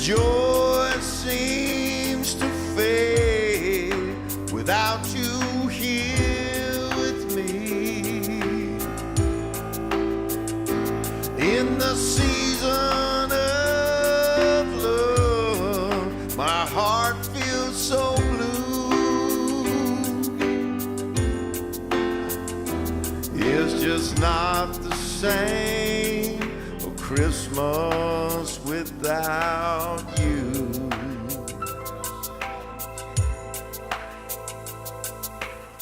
joy seems to fade without you here with me. In the season of love, my heart feels so blue. It's just not the same for Christmas without you.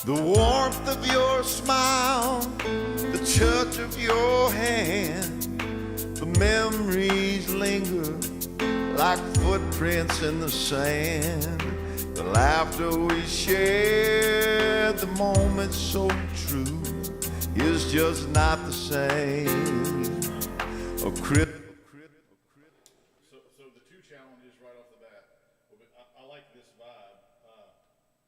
The warmth of your smile, the touch of your hand, the memories linger like footprints in the sand. The laughter we shared, the moments so true, is just not the same. A So the two challenges right off the bat, I like this vibe,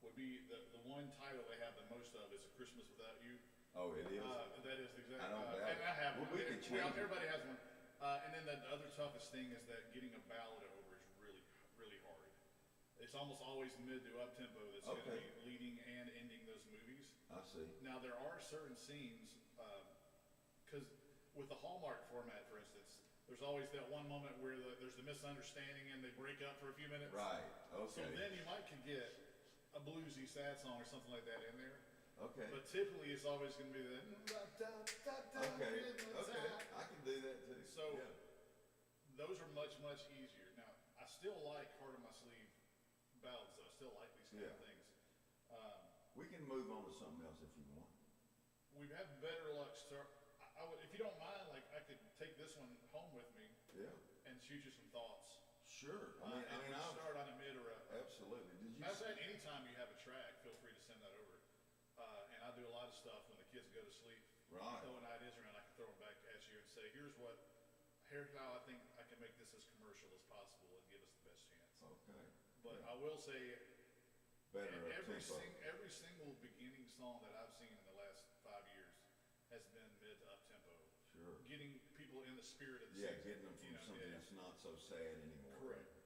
would be the one title they have the most of is A Christmas Without You. Oh, it is? That is exactly. I don't doubt and it. I have Well, one. we can change it. Everybody has one. And then the other toughest thing is that getting a ballad over is really, really hard. It's almost always mid to up tempo that's going to be leading and ending those movies. I see. Now there are certain scenes, because with the Hallmark format, for instance, there's always that one moment where there's the misunderstanding and they break up for a few minutes. Right, okay. So then you might could get a bluesy sad song or something like that in there. Okay. But typically it's always going to be the Okay, I can do that too. So those are much, much easier. Now, I still like Heart on My Sleeve ballads, though. I still like these kind of things. We can move on to something else if you want. We've had better luck start. I would, if you don't mind, like I could take this one home with me. Yeah. And shoot you some thoughts. Sure. I'll start on a mid or a. Absolutely. Did you? Matter of fact, anytime you have a track, feel free to send that over. And I do a lot of stuff when the kids go to sleep. Right. Throwing ideas around, I can throw them back at you and say, here's how I think I can make this as commercial as possible and give us the best chance. Okay. But I will say, every single beginning song that I've seen in the last 5 years has been mid to up tempo. Sure. Getting people in the spirit of the season. Getting them from something that's not so sad anymore.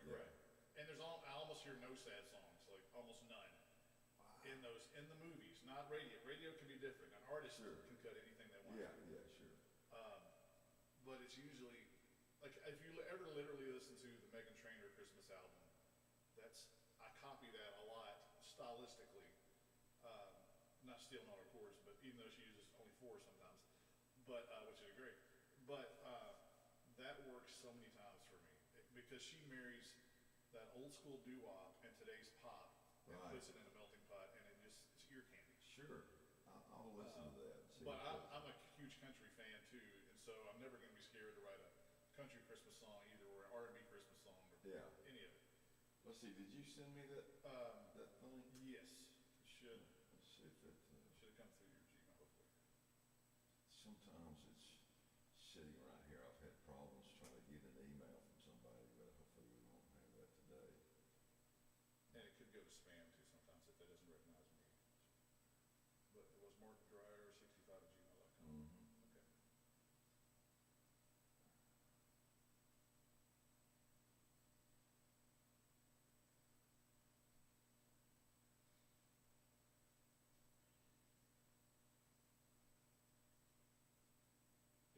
Correct. And I almost hear no sad songs, like almost none. Wow. In the movies, not radio. Radio can be different. An artist can cut anything they want. Yeah, sure. But it's usually like if you ever literally listen to the Meghan Trainor Christmas album, I copy that a lot stylistically. Not stealing all her chords, but even though she uses only 4 sometimes, but which is great. But that works so many times for me because she marries that old school doo-wop and today's pop and puts it in a melting pot, and it's ear candy. Sure, I'll listen to that. But I'm a huge country fan too, and so I'm never going to be scared to write a country Christmas song either, or an R&B Christmas song, or any of it. Let's see. Did you send me that thing? Yes, it should. Let's see if it Should have come through your Gmail, hopefully. Sometimes it's sitting right here. I've had problems trying to get an email from somebody, but hopefully we won't have that today. And it could go to spam too sometimes if that doesn't recognize me. But it was Mark Dreyer 65@gmail.com. Okay.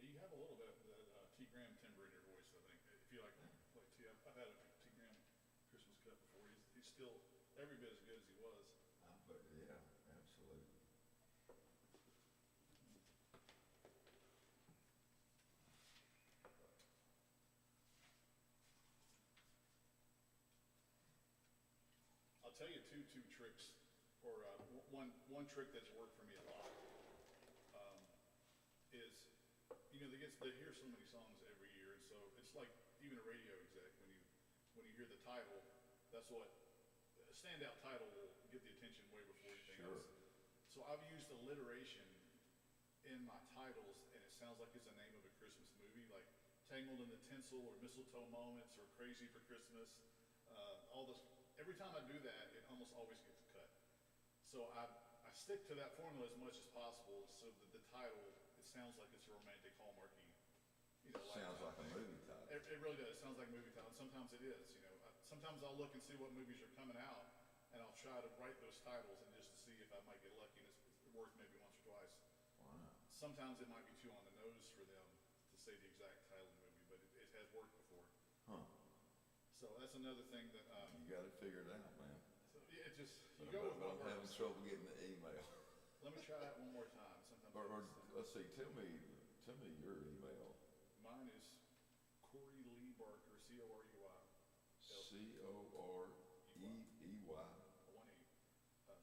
You have a little bit of that T. Graham timbre in your voice, I think. If you like play T, I've had a T. Graham Christmas cut before. He's still every bit as good as he was. But yeah, absolutely. I'll tell you two tricks, or one trick that's worked for me a lot. Is they hear so many songs every year, and so it's like even a radio exec when you hear the title, that's what a standout title will get the attention way before anything else. So I've used alliteration in my titles, and it sounds like it's the name of a Christmas movie, like Tangled in the Tinsel or Mistletoe Moments or Crazy for Christmas. All this. Every time I do that, it almost always gets cut. So I stick to that formula as much as possible, so that the title it sounds like it's a romantic Hallmarky. Sounds like a movie title. It really does. It sounds like a movie title. And sometimes it is. sometimes I'll look and see what movies are coming out, and I'll try to write those titles and just to see if I might get lucky. And it's worked maybe once or twice. Wow. Sometimes it might be too on the nose for them to say the exact title of the movie, but it has worked before. Huh. So that's another thing that You got it figured out, man. so yeah, it just you But go with what I'm having works. trouble getting the email. Let me try that one more time. Sometimes Or let's see, tell me your email. mine is Corey Lee Barker, C-O-R-E-Y. C-O-R-E-E-Y. One E.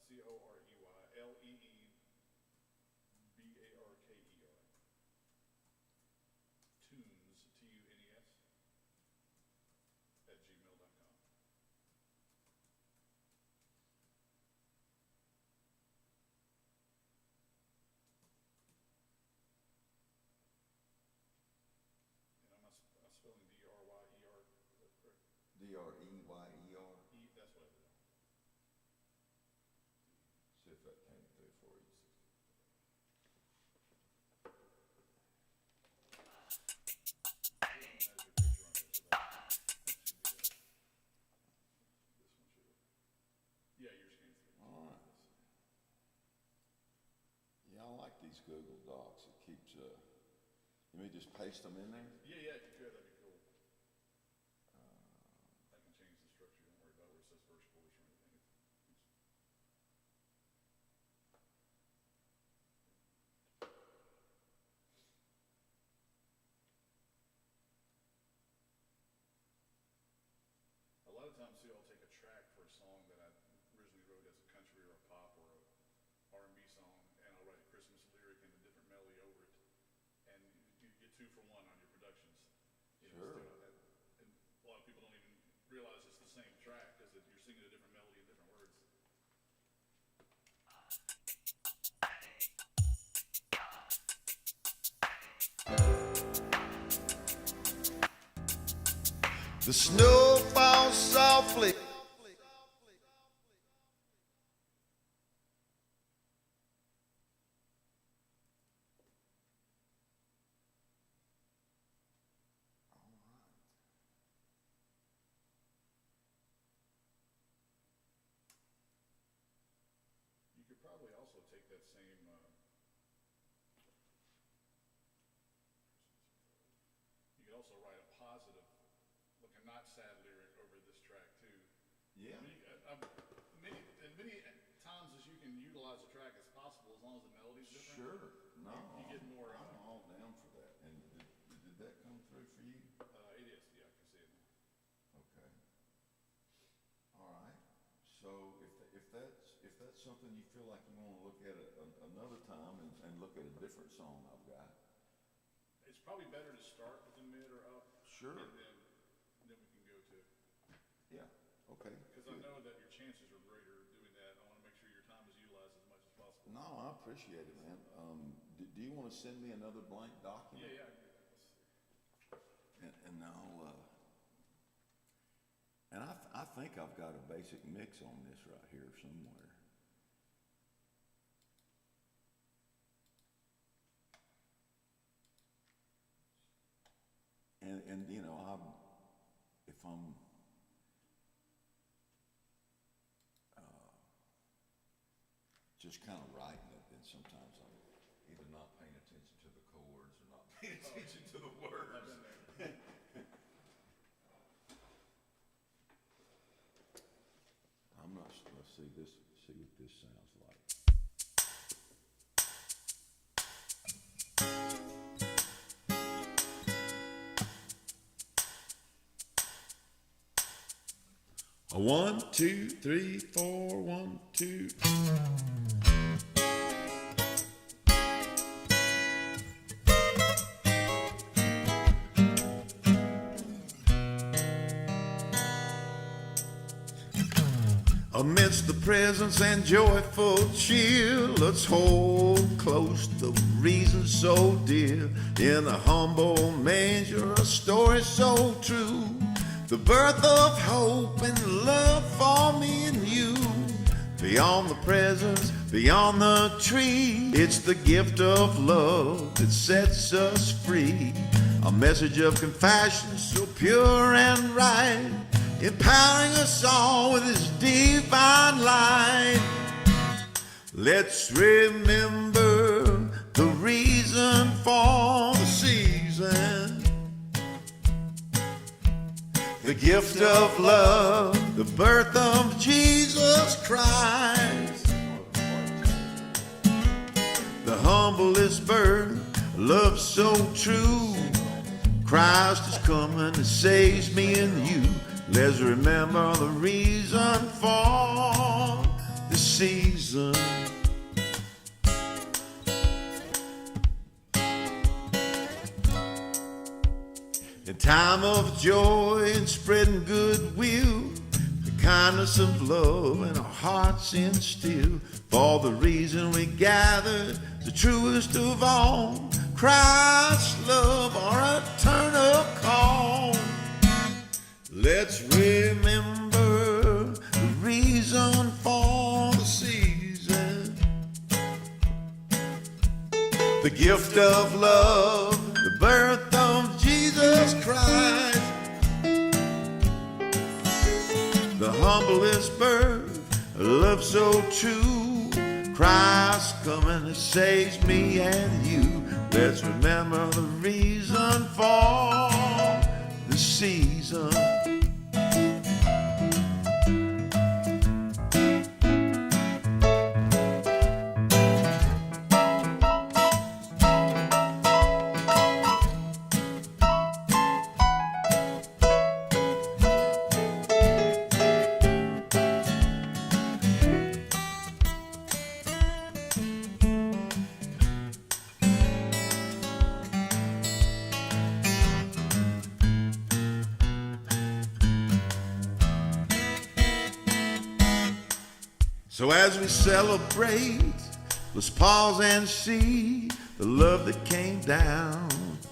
C-O-R-E-Y L-E-E-B-A-R-K-E-R. Tunes, T-U-N-E-S, at gmail.com. And am I spelling D-R-Y-E-R correct? D-R-E-Y-E-R. That's what I did. See if that came through for you. Yeah, yours came through. All right. Yeah, I like these Google Docs. It keeps, let me just paste them in there. Yeah, if you could, that'd be cool. I can change the structure, don't worry about where it says first voice or anything. A lot of times too, I'll take a track for a song that I originally wrote as a country or a pop or a R&B song, and I'll write a Christmas lyric and a different melody over it. And you get 2 for 1 on your productions. You know, Sure. and a lot of people don't even realize it's the same track because you're singing a different melody and different words. The snow falls softly. You could probably also take that same, you could also write a positive, like a not sad lyric over this track too. Yeah. I mean, as many times as you can utilize a track as possible, as long as the melody's different. Sure. No, You get more, I'm all down for that. And did that come through for you? It is, yeah, I can see it now. Okay. All right. So if that's something you feel like you want to look at another time and look at a different song I've got. It's probably better to start with the mid or up. Sure. And then we can go to, Yeah. Okay. because I know that your chances are greater doing that. I want to make sure your time is utilized as much as possible. No, I appreciate it, man. Do you want to send me another blank document? Yeah, I can do that. Let's see. And I'll, and I think I've got a basic mix on this right here somewhere. And you know, if I'm just kind of writing it, then sometimes I'm either not paying attention to the chords or not paying attention to the words. I'm not, let's see what this sounds like. A 1, 2, 3, 4, 1, 2. Amidst the presence and joyful cheer, let's hold close the reason so dear. In a humble manger, a story so true, the birth of hope and love for me and you. Beyond the presence, beyond the tree, it's the gift of love that sets us free. A message of compassion so pure and right, empowering us all with his divine light. Let's remember the reason for the season, the gift of love, the birth of Jesus Christ, the humblest birth, love so true. Christ is coming to save me and you. Let's remember the reason for the season. In time of joy and spreading goodwill, the kindness of love in our hearts instill. For the reason we gathered, the truest of all, Christ's love, our eternal call. Let's remember the reason for the season, the gift of love, the birth of Jesus Christ, the humblest birth, a love so true. Christ coming to save me and you. Let's remember the reason for the season. So as we celebrate, let's pause and see the love that came down,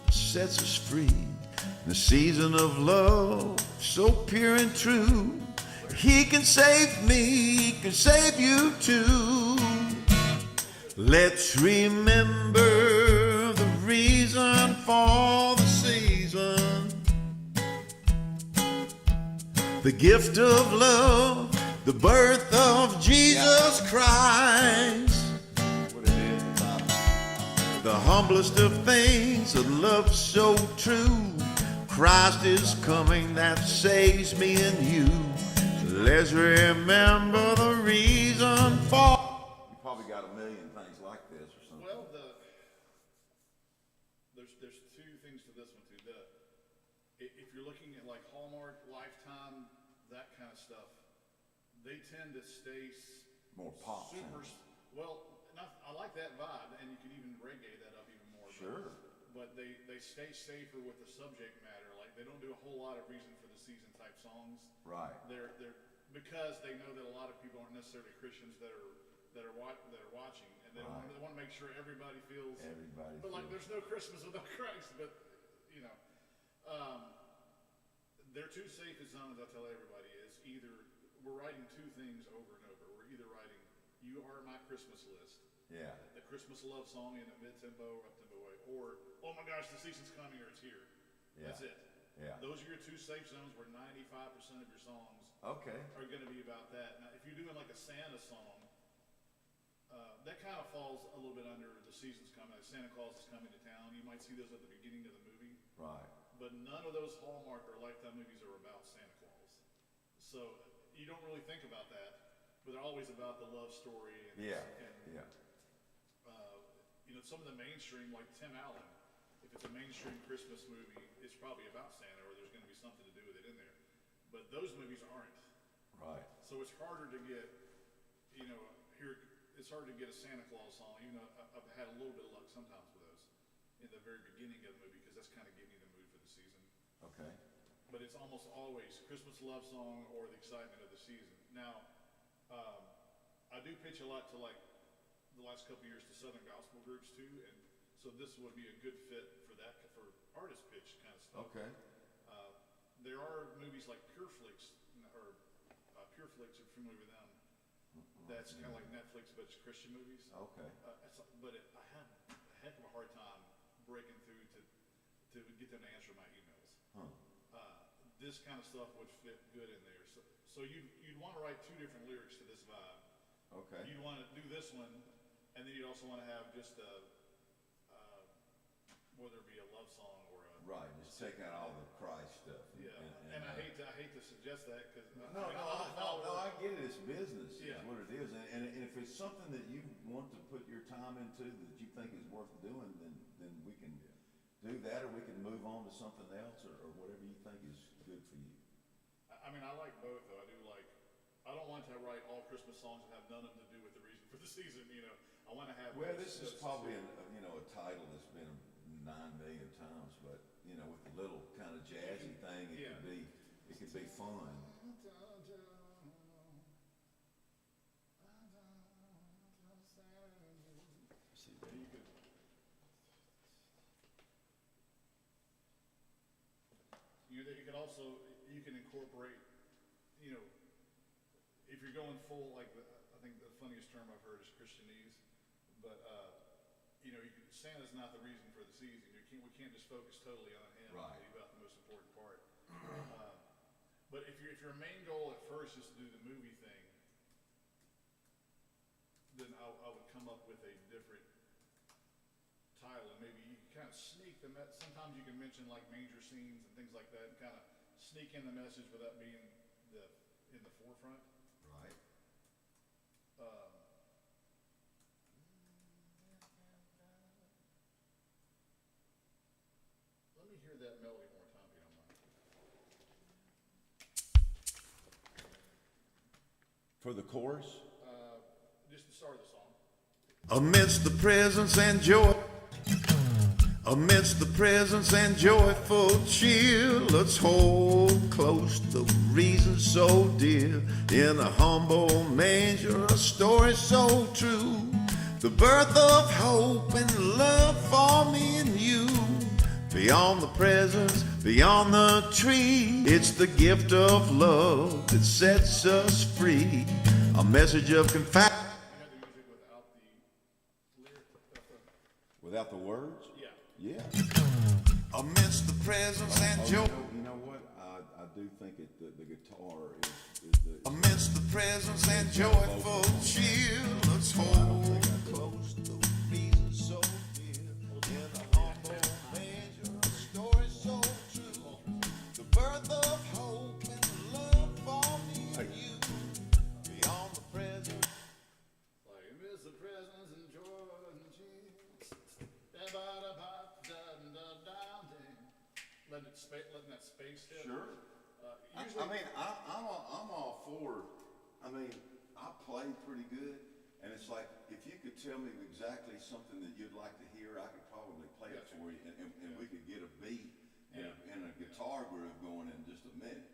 sets us free. The season of love, so pure and true. He can save me, he can save you too. Let's remember the reason for the season, the gift of love, the birth of Jesus Christ, the humblest of things, a love so true. Christ is coming that saves me and you. Let's remember the reason for. You probably got a million things like this or something. Well, there's two things to this one too. If you're looking at like Hallmark, Lifetime, that kind of stuff, they tend to stay More pop super. sounds. Well, I like that vibe, and you can even reggae that up even more. Sure. But they stay safer with the subject matter. Like they don't do a whole lot of reason for the season type songs. Right. They're because they know that a lot of people aren't necessarily Christians that are watching, and they want to make sure everybody feels. Everybody. But like, there's no Christmas without Christ. But you know, their two safest zones, I tell everybody, is either we're writing two things over and over. We're either writing "You Are My Christmas List," Yeah. the Christmas love song in a mid-tempo, up-tempo way, or "Oh my gosh, the season's coming," or "It's here." Yeah. That's it. Yeah. Those are your two safe zones where 95% of your songs Okay. are going to be about that. Now, if you're doing like a Santa song, that kind of falls a little bit under the season's coming. Like Santa Claus is coming to town. You might see those at the beginning of the movie. Right. But none of those Hallmark or Lifetime movies are about Santa Claus. So you don't really think about that, but they're always about the love story. And, Yeah. and Yeah. some of the mainstream, like Tim Allen, if it's a mainstream Christmas movie, it's probably about Santa or there's going to be something to do with it in there. But those movies aren't. Right. So it's harder to get, it's harder to get a Santa Claus song, even though I've had a little bit of luck sometimes with those in the very beginning of the movie, because that's kind of getting you in the mood for the season. Okay. But it's almost always Christmas love song or the excitement of the season. Now, I do pitch a lot to like the last couple of years to Southern gospel groups too, and so this would be a good fit for that, for artist pitch kind of stuff. Okay. There are movies like Pure Flix, or Pure Flix, if you're familiar with them. That's kind of like Netflix, but it's Christian movies. Okay. I had a heck of a hard time breaking through to get them to answer my emails. Huh. this kind of stuff would fit good in there. So you'd want to write two different lyrics to this vibe. Okay. You'd want to do this one, and then you'd also want to have just whether it be a love song or a Right, just take out all the Christ stuff. yeah. And I hate to suggest that because No, I get it. It's business. Yeah. Is what it is. And if it's something that you want to put your time into that you think is worth doing, then we can do that, or we can move on to something else, or whatever you think is good for you. I mean, I like both though. I don't want to write all Christmas songs and have none of them to do with the reason for the season. I want to have. Well, this is probably a title that's been 9 million times, but with the little kind of jazzy thing, it could be fun. You can incorporate, if you're going full, like I think the funniest term I've heard is Christianese, but Santa's not the reason for the season. We can't just focus totally on him and Right. leave out the most important part. But if your main goal at first is to do the movie thing, then I would come up with a different title, and maybe you can kind of sneak the sometimes you can mention like manger scenes and things like that, and kind of sneak in the message without being in the forefront. Right. Let me hear that melody one more time, if you don't mind. For the chorus? Just the start of the song. Amidst the presence and joy, amidst the presence and joyful cheer, let's hold close the reason so dear. In a humble manger, a story so true, the birth of hope and love for me and you. Beyond the presence, beyond the tree, it's the gift of love that sets us free. A message of compassion. You had the music without the lyric. Without the words? Yeah. Yeah. Amidst the presence and joy. You know what? I do think the guitar is the... Amidst the presence and joyful cheer, let's hold close the reason so dear. In a humble manger, a story so true, the birth of hope and love for me and you. Beyond the presence. Like, miss the presence and joy and cheers. Letting that space hit. Sure. Usually, I'm all for. I play pretty good, and it's like if you could tell me exactly something that you'd like to hear, I could probably play it for you, and we could get a beat and a guitar groove going in just a minute.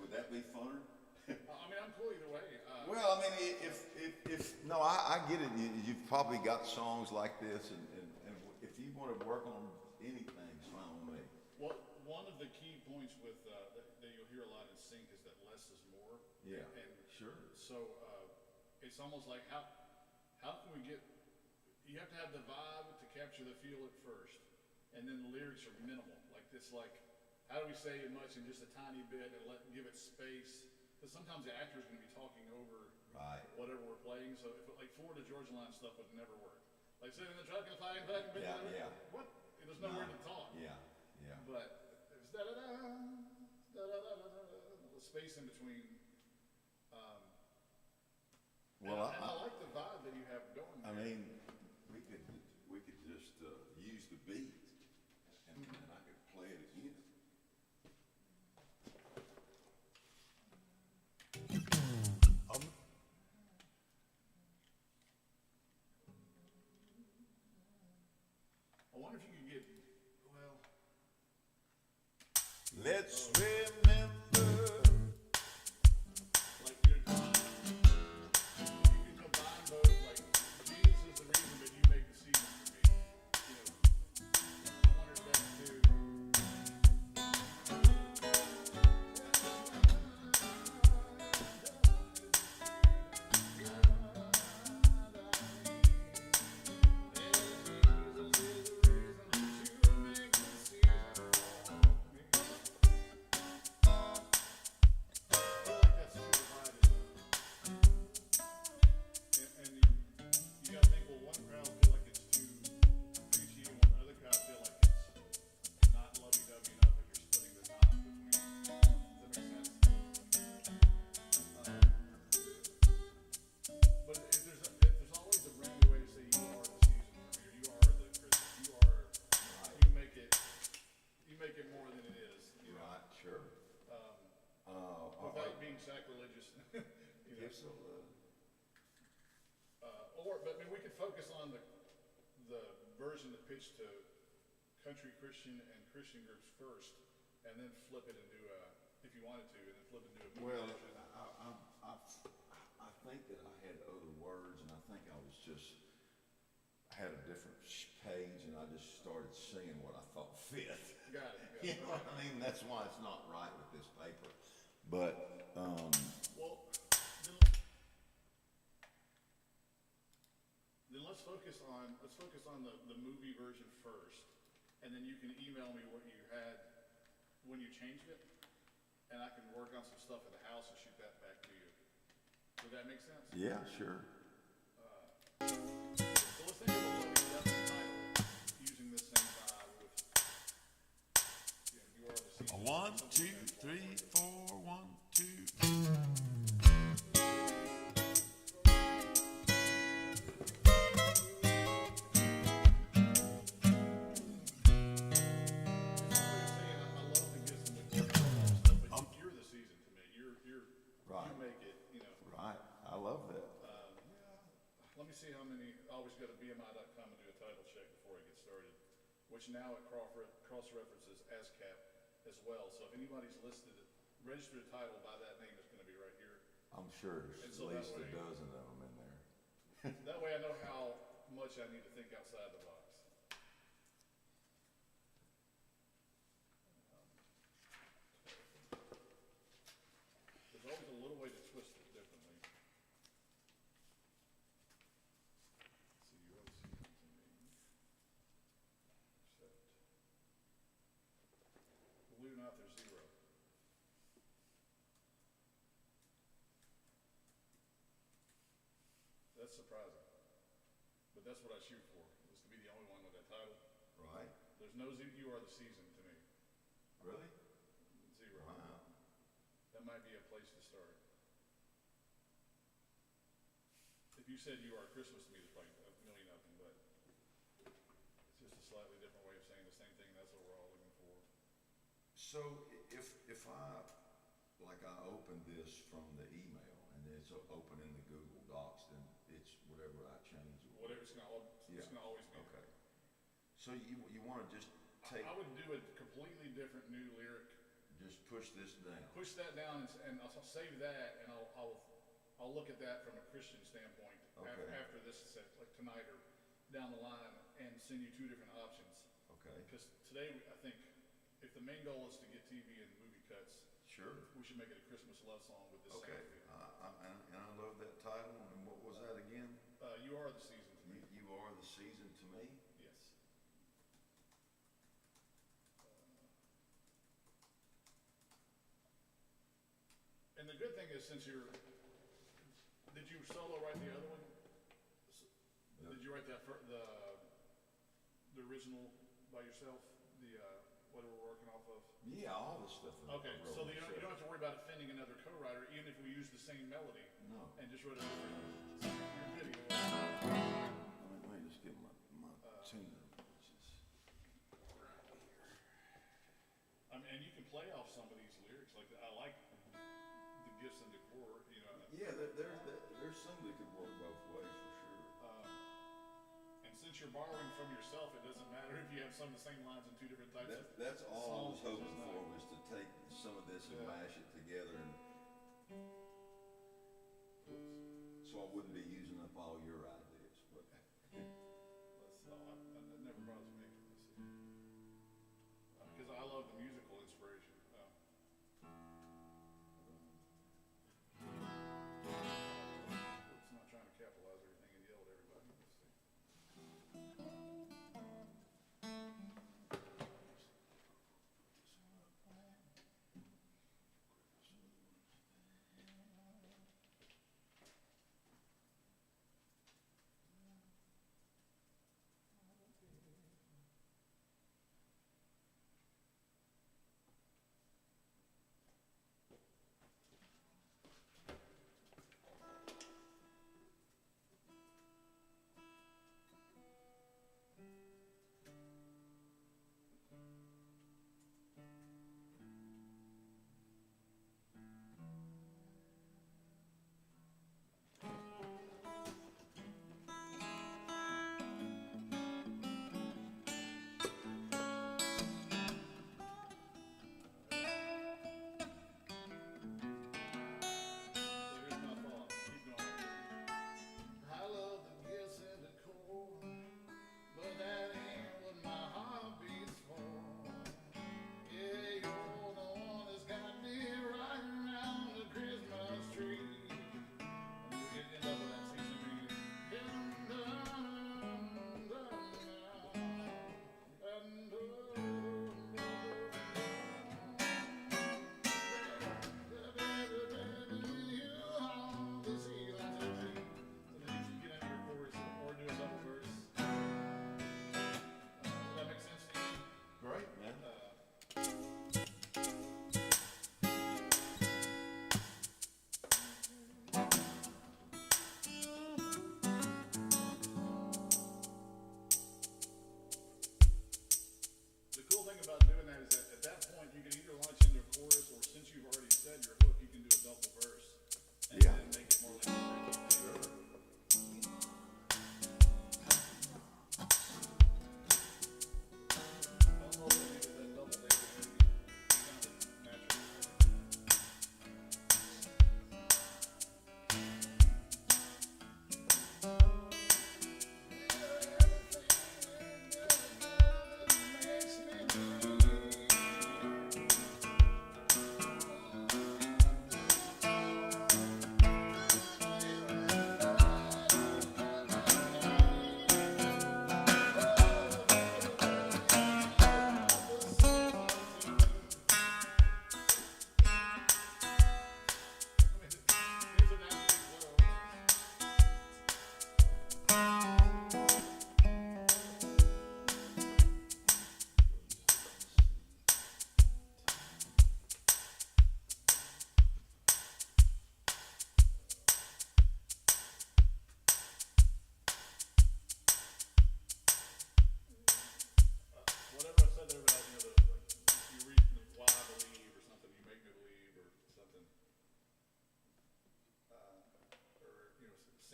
Would that be funner? I'm cool either way. Well, I get it. You've probably got songs like this, and if you want to work on anything, it's fine with me. Well, one of the key points with that you'll hear a lot in sync is that less is more. Yeah, and sure. So it's almost like how can we get? You have to have the vibe to capture the feel at first, and then the lyrics are minimal. Like this, how do we say much in just a tiny bit and give it space? Because sometimes the actor is going to be talking over whatever we're playing. So like Florida Georgia Line stuff would never work. Like sitting in the truck and flying back and Yeah. What? There's nowhere to talk. Yeah. But it's the space in between. I like the vibe that you have going. We could just use the beat, and I could play it again. I wonder if you could get Let's remember. like you can combine both. Like Jesus is the reason that you make the season for me. I wonder if that's too. Gifts of Love. But I mean, we could focus on the version that pitched to country Christian and Christian groups first, and then flip it into if you wanted to, and then flip it into a movie Well, version. I think that I had other words, and I think I was just, I had a different page, and I just started singing what I thought fit. Got it. You know what I mean? That's why it's not right with this paper. But, Well, then let's focus on the movie version first, and then you can email me what you had when you changed it, and I can work on some stuff at the house and shoot that back to you. Would that make sense? yeah, sure. So let's think of a little bit of the title using this same vibe with, you are the season. 1, 2, 3, 4, 1, 2. You're the season to me. Right. You make it, you know. Right. I love that. Let me see how many. I always go to BMI.com and do a title check before I get started, which now it cross-references ASCAP as well. So if anybody's registered a title by that name, it's going to be right here. I'm sure there's And at so that least a way- dozen of them in there. That way I know how much I need to think outside the box. There's always a little way to twist it differently. Let's see, you are the season to me. Except, believe it or not, there's 0. That's surprising. But that's what I shoot for, is to be the only one with that title. Right? There's no you are the season to me. Really? 0. Wow. That might be a place to start. If you said you are Christmas to me, there's probably a million of them, but it's just a slightly different way of saying the same thing. That's what we're all looking for. So if I, like I open this from the email and it's open in the Google Docs, then it's whatever I change it. Whatever, it's gonna always be. Okay. So you want to just take, I would do a completely different new lyric. just push this down. Push that down and I'll save that, and I'll look at that from a Christian standpoint Okay. after this is set, like tonight or down the line, and send you 2 different options. Okay. Because today, I think, if the main goal is to get TV and movie cuts, Sure. we should make it a Christmas love song with this Okay. sound feel. And I love that title. And what was that again? You are the season to me. You are the season to me. Yes. And the good thing is, did you solo write the other one? Did you write the original by yourself? What we're working off of? Yeah, all the stuff. Okay, so you don't have to worry about offending another co-writer, even if we use the same melody. No. And just wrote a different video. Let me just get my tuner, which is right here. I mean, and you can play off some of these lyrics. Like I like the gifts and decor. You know. Yeah, there's some that could work both ways for sure. And since you're borrowing from yourself, it doesn't matter if you have some of the same lines in 2 different types of That's all I was songs. hoping for, was to take some of this and mash it together, and so I wouldn't be using up all your ideas. But That never bothers me. Because I love the musical inspiration. It's not trying to capitalize everything and yell at everybody. Let's see.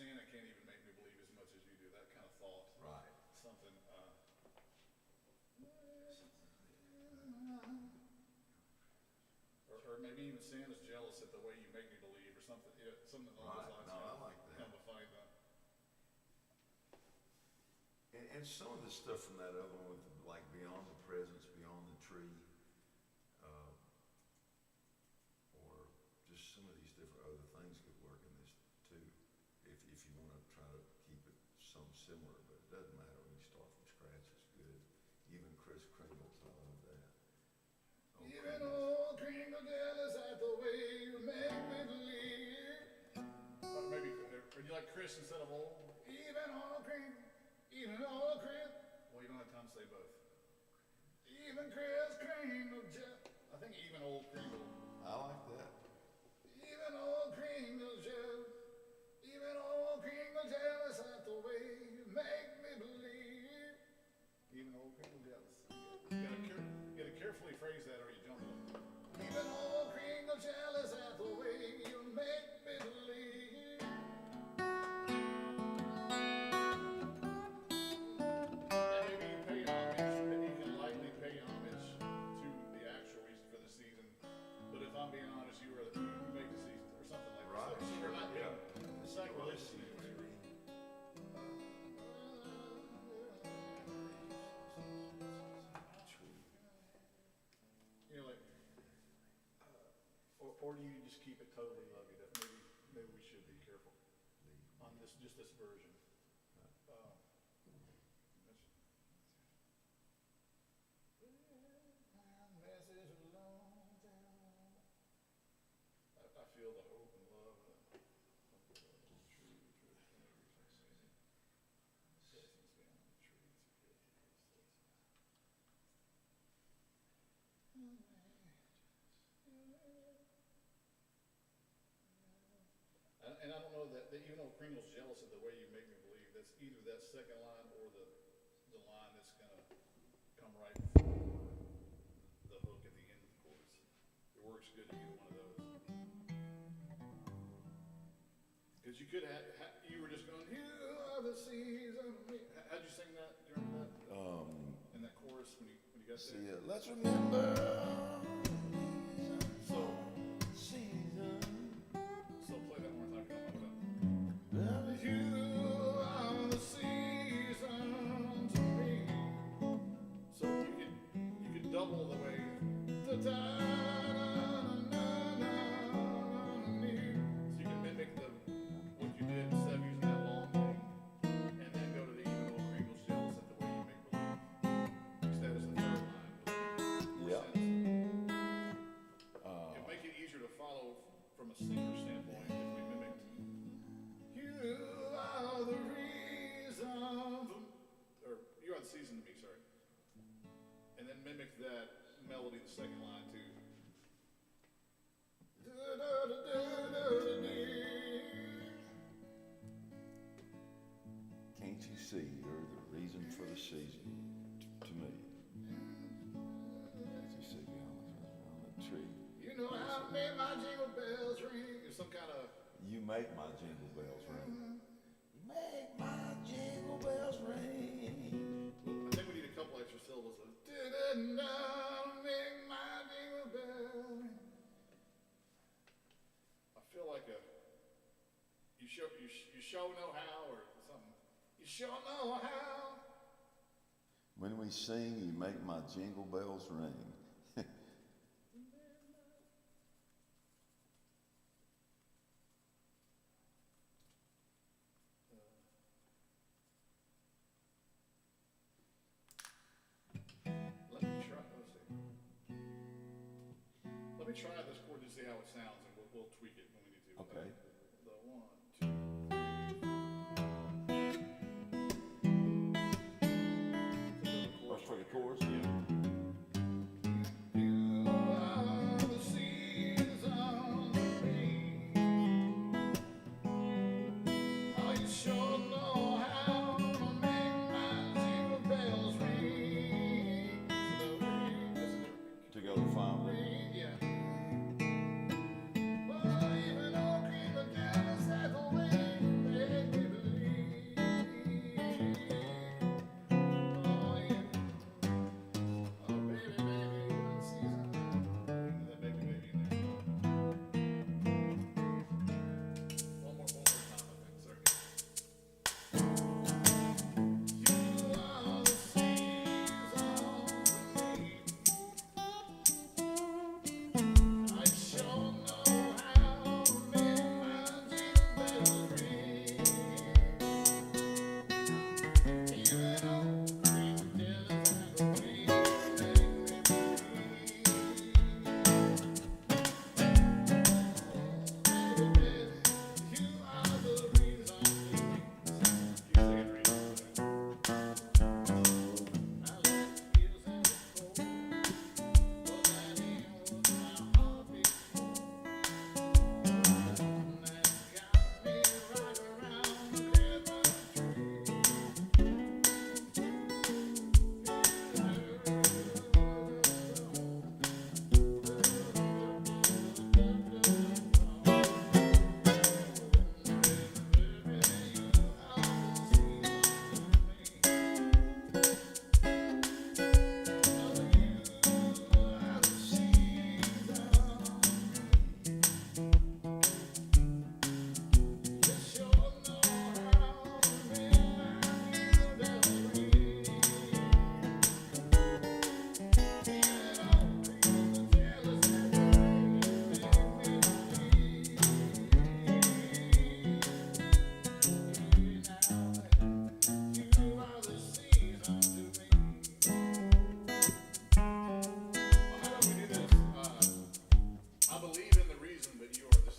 Santa can't even make me believe as much as you do. That kind of thought. Right. Something. Or maybe even Santa's jealous at the way you make me believe, or something. Yeah, something along Right. those lines. No, I like that. Kind of a funny thing. And some of the stuff from that other one, with like beyond the presence, beyond the tree, or just some of these different other things could work in this too, if you want to try to keep it some similar, but it doesn't matter when you start from scratch. It's good. Even Chris Kringle's, I love that. Oh, Even Kringle's. old Kringle jealous at the way you make me believe. Or maybe, or you like Chris instead of old? Even old Kringle, even old Chris. Well, you don't have time to say both. Even Chris Kringle, I think even old Kringle. I like that. Even old Kringle jealous. Even old Kringle jealous at the way you make me believe. Even old Kringle jealous. You gotta carefully phrase that or you jump up. Even old Kringle jealous at the way you make me believe. And maybe you pay homage, maybe you can lightly pay homage to the actual reason for the season. But if I'm being honest, you were the you make the season or something like Right. that. So we're not being Yeah. sacrilegious in any way. You know, like, or do you just keep it totally lovey? That maybe we should be careful on this, just this version. I feel the hope and love. And I don't know that even though Kringle's jealous of the way you make me believe, that's either that second line or the line that's gonna come right before the hook at the end of the chorus. It works good to either one of those. Because you could have, you were just going, you are the season. How'd you sing that? Do you remember that? In that chorus when you got See, there? let's remember. So, Season. so play that more time. You are the season to me. So you could double the way. So you can mimic what you did instead of using that long thing, and then go to the even old Kringle's jealous at the way you make believe. Instead as the third line. Yeah. It'd make it easier to follow from a singer standpoint if we mimicked. You are the reason, or you are the season to me, sorry. And then mimic that melody, the second line too. Can't you see you're the reason for the season to me? Can't you see beyond the tree? You know how I made my jingle bells ring. There's some kind of You make my jingle bells ring. Make my jingle bells ring. I think we need a couple extra syllables of make my jingle bells ring. I feel like you sure know how or something. You sure know how. When we sing, you make my jingle bells ring. Let me try. Let's see. Let me try this chord to see how it sounds, and we'll tweak it when we need to. Okay. The 1, 2, 3. First for the chorus? Yeah. You are the season to me. Oh, you sure know how to make my jingle bells ring. Together finally. Yeah. Well, even old Kringle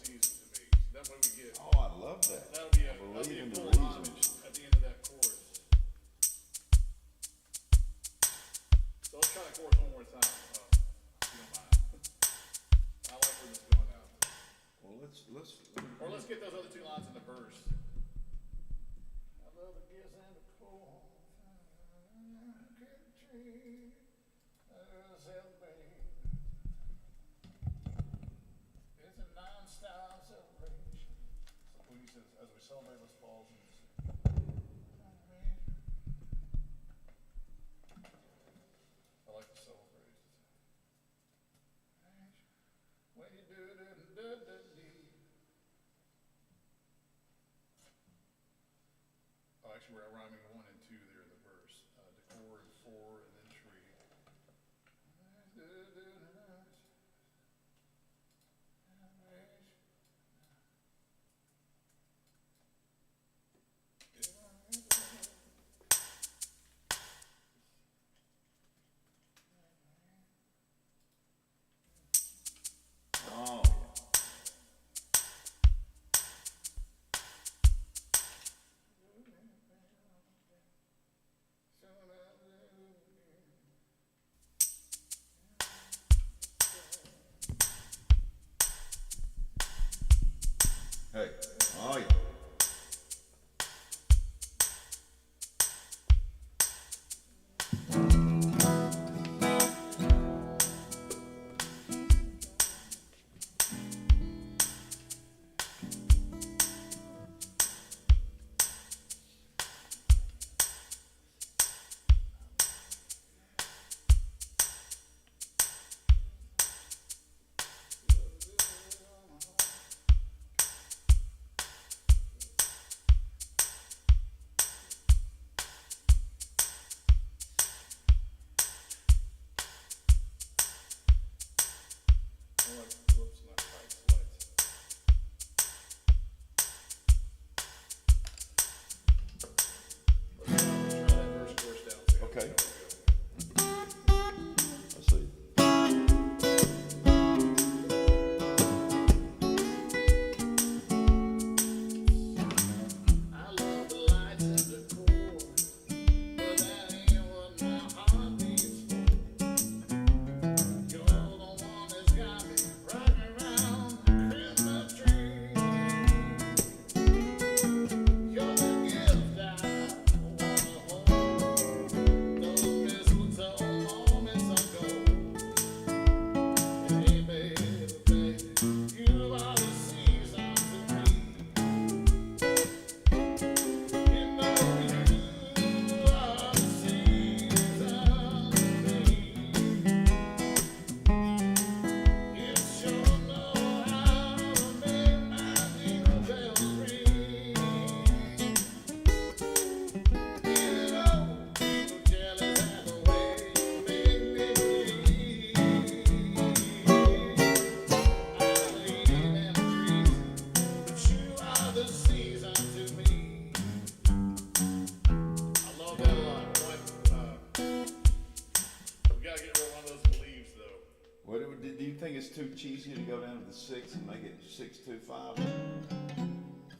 season to me. That way we get, Oh, I love that. that'll be I a believe in the full reason. homage at the end of that chorus. So let's try the chorus one more time, if you don't mind. I like where this is going now. Well, Or let's get those other two lines in the verse. I love the gifts and the cold. It's a non-stop celebration. So he says, as we celebrate, let's pause and just. I like the celebrations. When you do it, oh, actually, we're rhyming 1 and 2 there in the verse. Decor and 4, and then tree. Oh, yeah. Hey, oh yeah. Whoops, not right slides. Let's try that first chorus down. See how Okay. we go. Let's see. I love the lights and the core, but that ain't what my heart beats for. You're the one that's got me riding around the Christmas tree. You're the gift I wanna hold, those mistletoe moments are gold. Hey baby, baby, you are the season to me. You know you are the season to me. You sure know how to make my jingle bells ring. You know people jealous at the way you make me believe. I believe in dreams, but you are the season to me. I love that a lot. We gotta get rid of one of those believes though. What do you think it's too cheesy to go down to the 6 and make it 625? I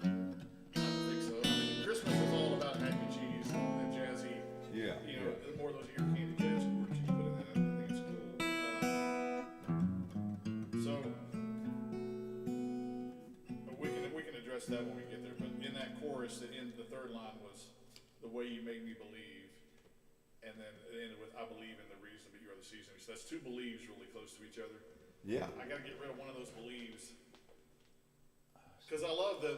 don't think so. I mean, Christmas is all about mac and cheese and jazzy. Yeah, You know, yeah. the more of those European jazz chords you put in that, I think it's cool. So, but we can address that when we get there. But in that chorus, the third line was the way you make me believe, and then it ended with I believe in the reason, but you are the season. So that's two believes really close to each other. Yeah. I got to get rid of one of those believes. Because I love the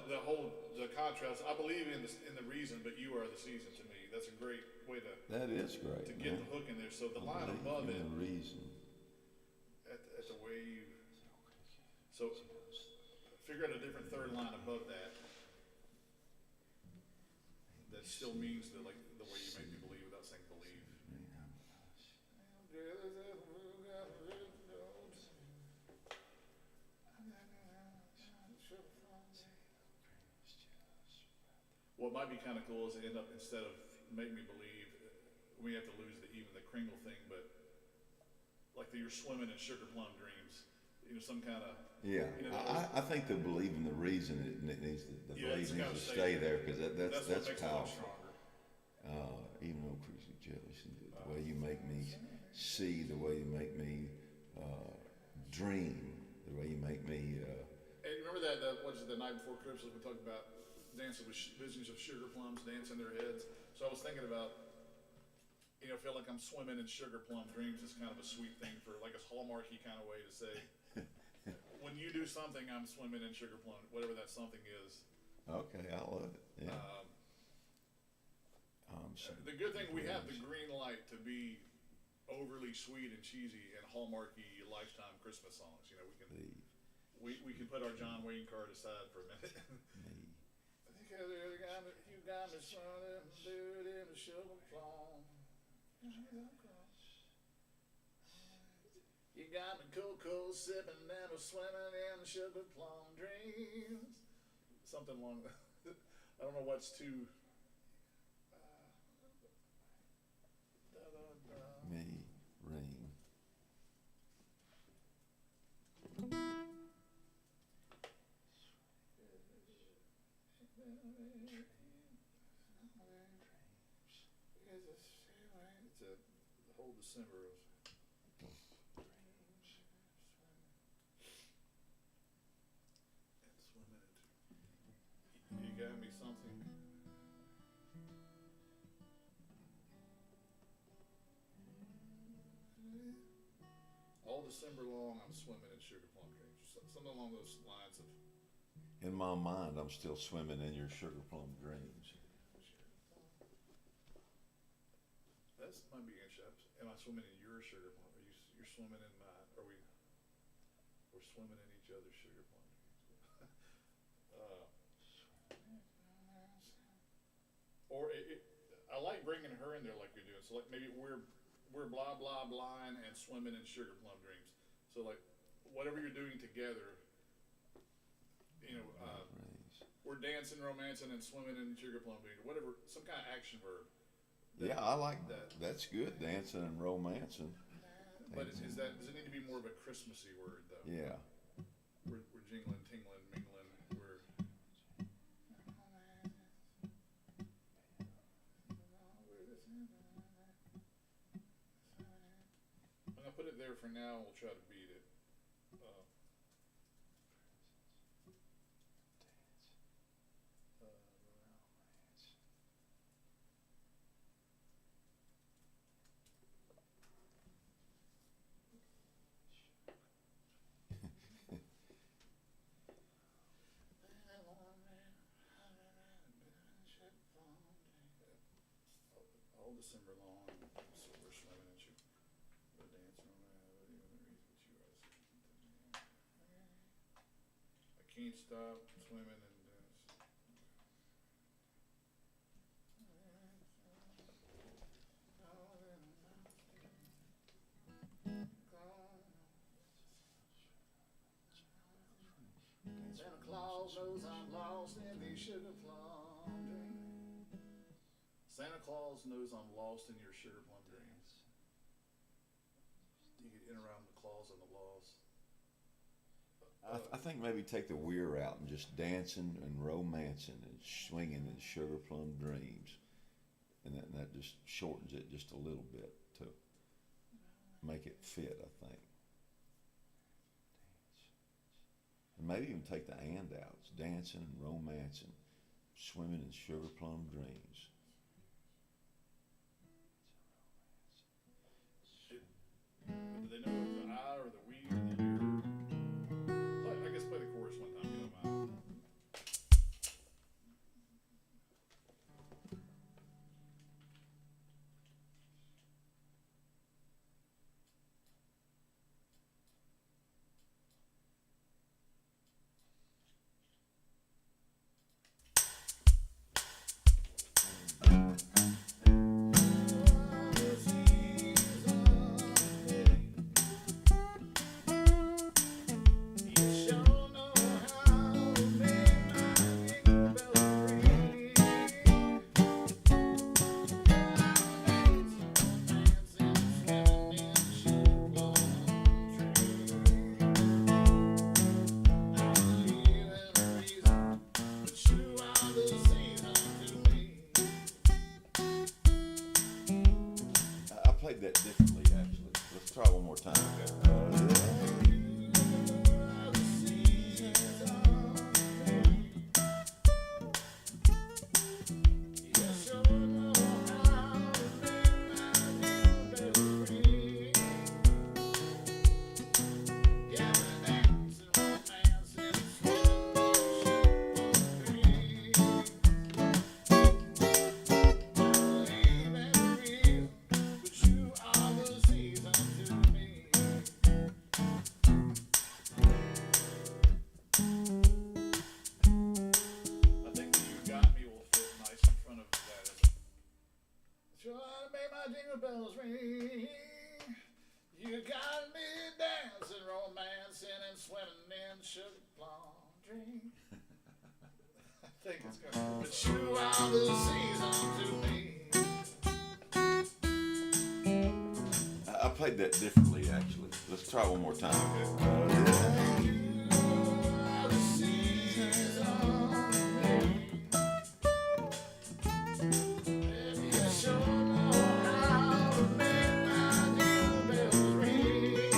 contrast. I believe in the reason, but you are the season to me. That's a great way to That is great. get man. the hook in there. So the I line believe above in it, the reason. at the way you, so figure out a different third line above that. That still means the way you make me believe without saying believe. What might be kind of cool is to end up, instead of make me believe, we have to lose even the kringle thing, but like you're swimming in sugar plum dreams. some kind of. Yeah, I think they'll believe in the reason it needs to, the Yeah, belief it's needs gotta to stay stay there because That's what that's makes it much powerful. stronger. Even though Chris is jealous, the way you make me see, the way you make me dream, the way you make me. And you remember that what is it, the night before Christmas we talked about dancing with visions of sugar plums dancing in their heads. So I was thinking about, feel like I'm swimming in sugar plum dreams is kind of a sweet thing for like a hallmarky kind of way to say. When you do something, I'm swimming in sugar plum, whatever that something is. Okay, I love it. Yeah. The good thing we have the green light to be overly sweet and cheesy and hallmarky lifetime Christmas songs. We can put our John Wayne card aside for a minute. You got me swimming, dude, in the sugar plum. You got me cocoa sipping and a swimming in the sugar plum dreams. Something along that. I don't know what's too. Me, rain. It's the whole December of. You got me something. All December long, I'm swimming in sugar plum dreams. Something along those lines of. In my mind, I'm still swimming in your sugar plum dreams. That might be interesting. Am I swimming in your sugar plum? You're swimming in mine? We're swimming in each other's sugar plum dreams. I like bringing her in there like you're doing. So like maybe we're blah blah blind and swimming in sugar plum dreams. So like whatever you're doing together, we're dancing, romancing, and swimming in sugar plum dreams. Whatever, some kind of action verb. Yeah, I like that. That's good, dancing and romancing. But does it need to be more of a Christmassy word though? Yeah. We're jingling, tingling, mingling. I'm gonna put it there for now. We'll try to beat it. All December long, so we're swimming at you. We're dancing around, even the reason that you are. I can't stop swimming and dance. Santa Claus knows I'm lost in these sugar plum dreams. Santa Claus knows I'm lost in your sugar plum dreams. You get in around the claws and the laws. I think maybe take the weir out and just dancing and romancing and swinging in sugar plum dreams. And that just shortens it just a little bit to make it fit, I think. And maybe even take the and outs, dancing and romancing, swimming in sugar plum dreams. But do they know it's the I or the we or the you? I guess play the chorus one time, if you don't mind. jingle bells ring. You got me dancing, romancing, and swimming in sugar plum dream. I think it's going to. But you are the season to me. I played that differently, actually. Let's try one more time. You are the season to me. If you sure know how to make my jingle bells ring.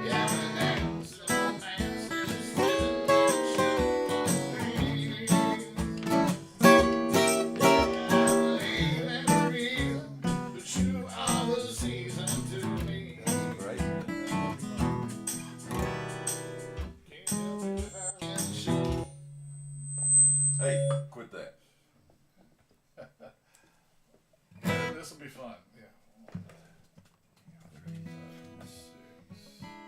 Yeah, we dance, romance, and swimming in sugar plum dreams. I believe in real, but you are the season to me. Great. Can't help it if I can show. Hey, quit that. This will be fun. Yeah. 6.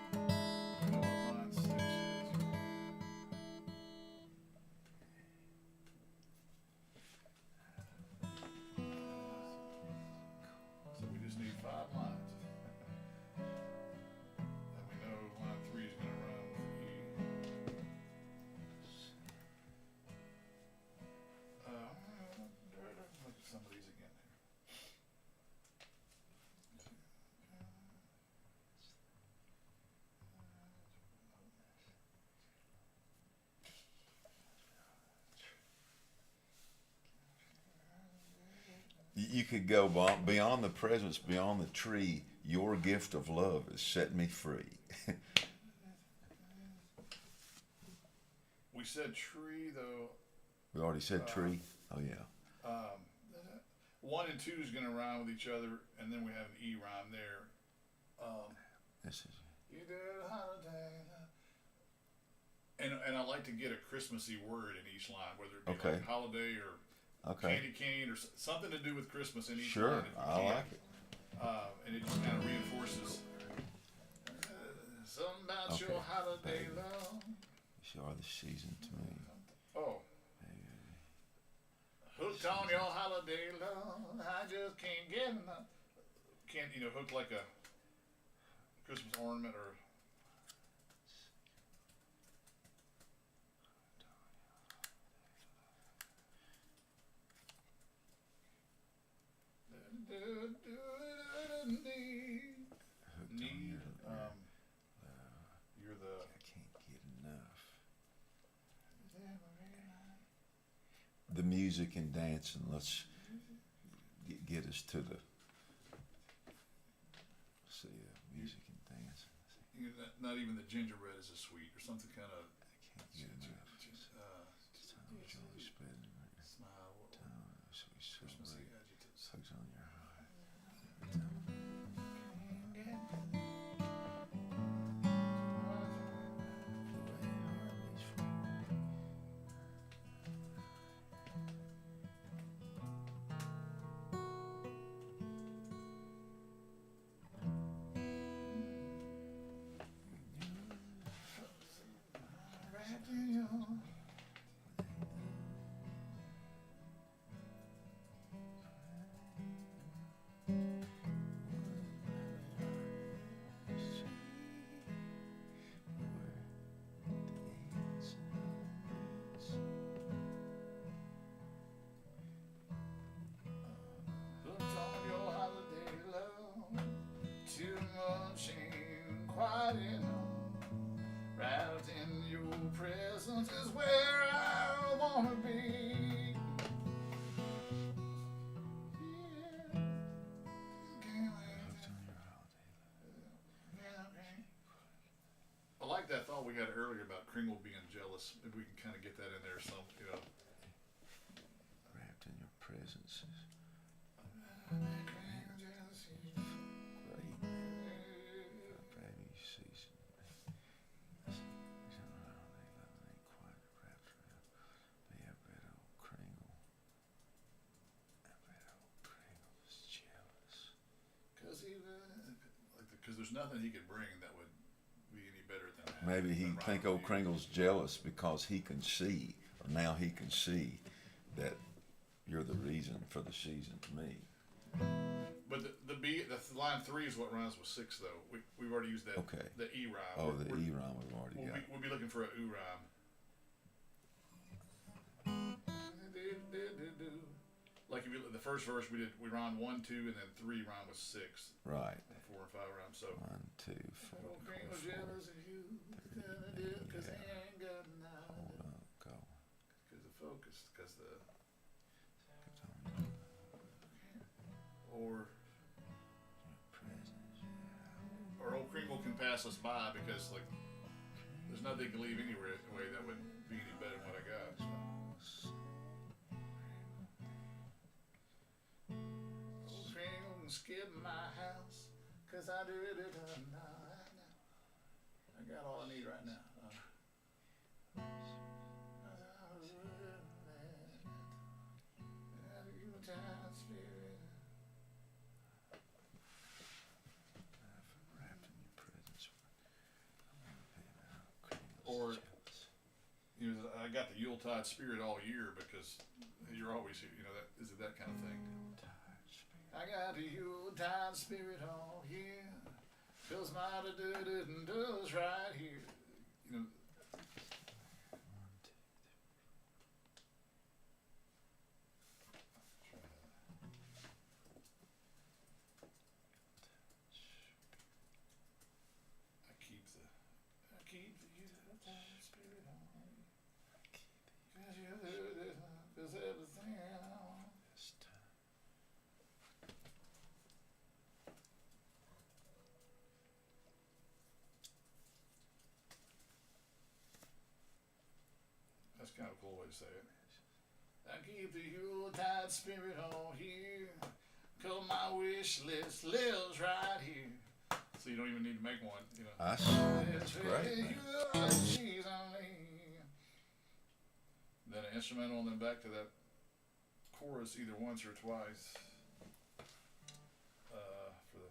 I know what line 6 is. So we just need 5 lines. And we know line 3 is going to run with E. Look at some of these again here. You could go beyond the presence, beyond the tree. Your gift of love has set me free. We said tree though. We already said tree. Oh yeah. 1 and 2 is going to rhyme with each other, and then we have an E rhyme there. This is. You did a holiday. And I like to get a Christmassy word in each line, whether it be Okay. like holiday or Okay. candy cane or something to do with Christmas in each Sure, line. If we I can. like it. And it just kind of reinforces something about Okay. your holiday Baby. love. You are the season to me. Oh. Hooked on your holiday love, I just can't get enough. Can't, hook like a Christmas ornament or. Need, you're the. I can't get enough. The music and dancing. Let's get us to the. Let's see, music and dancing. Not even the gingerbread is a sweet or something kind of. I can't get enough. Time joy spending. Smile. Time sweet Christmassy celebrate. adjectives. Hugs on your heart. Wrapped in your. Hooked on your holiday love. Too much ain't quite enough. Wrapped in your presence is where I wanna be. Yeah. Can't wait. I like that thought we had earlier about Kringle being jealous. Maybe we can kind of get that in there some, Wrapped in your presence. Great. Baby season. Ain't quite wrapped around. Be a bit old Kringle. A bit old Kringle is jealous. Because there's nothing he could bring that would be any better than that. Maybe he than think Ronald old Kringle's jealous because he can see, or now he can see, that you're the reason for the season to me. But the line 3 is what rhymes with 6 though. We've already used that. Okay. The E rhyme. Oh, the E rhyme we've already got. We'll be looking for a oo rhyme. Like if you look, the first verse we rhymed 1, 2, and then 3 rhymed with 6. Right. 4 and 5 rhymes. So. 1, 2, 4. Oh, Green was jealous of you. Cause he ain't got none. Hold up, go. Cause the focus, cause the. Or Old Kringle can pass us by because like there's nothing can leave anywhere way that would be any better than what I got. So. Old Kringle can skip my house cause I did it now. I got all I need right now. Or, you know, I got the Yuletide spirit all year because you're always here, you know, that is it that kind of thing. I got the Yuletide spirit all year, cause my does right here. You know. I keep the Yuletide spirit on me. Cause everything I want. That's kind of a cool way to say it. I keep the Yuletide spirit on here, cause my wish list lives right here. So you don't even need to make one, you know. That's great, man. Then an instrumental and then back to that chorus either once or twice. For the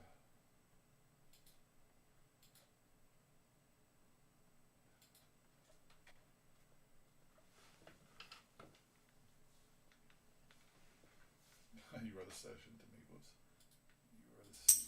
you are the session to me. Whoops. You are the seed.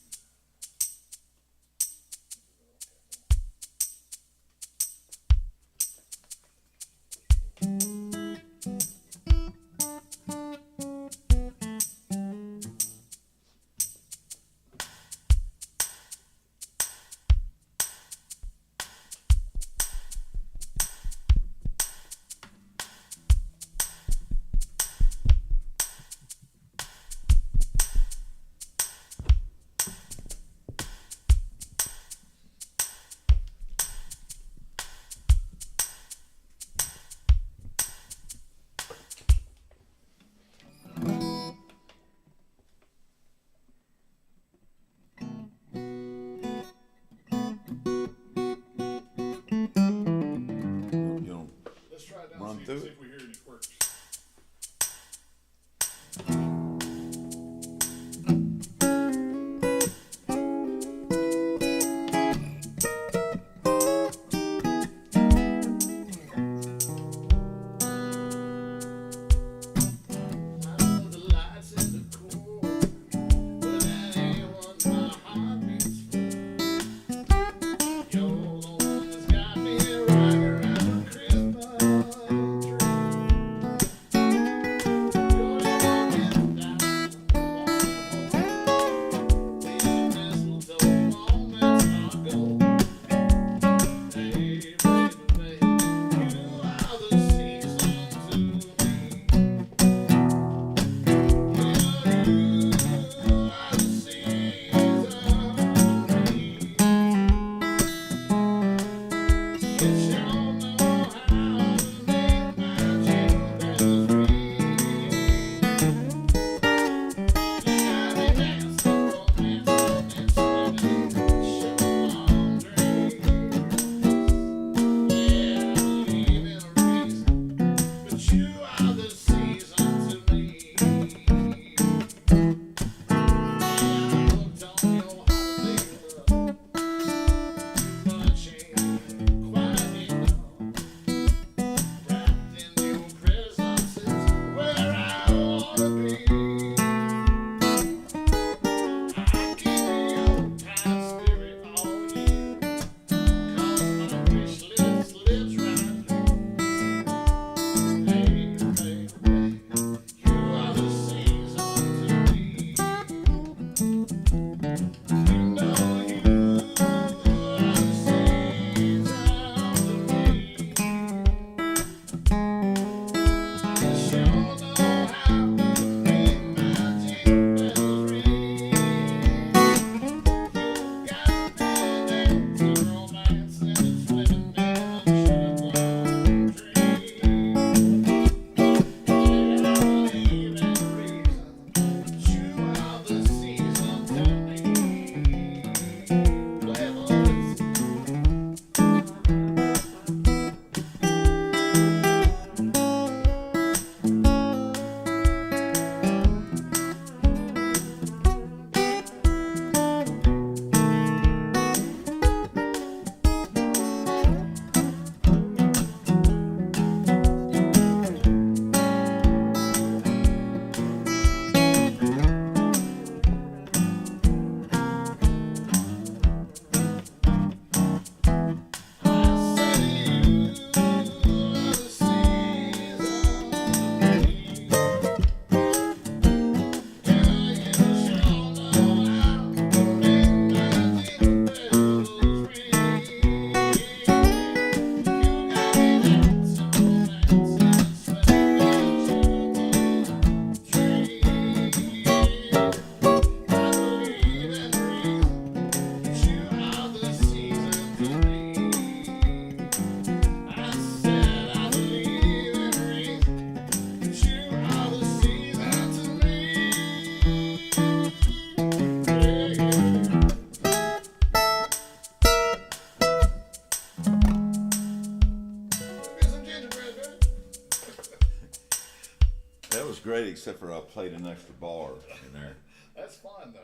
was great, except for I played an extra bar in there. That's fun though.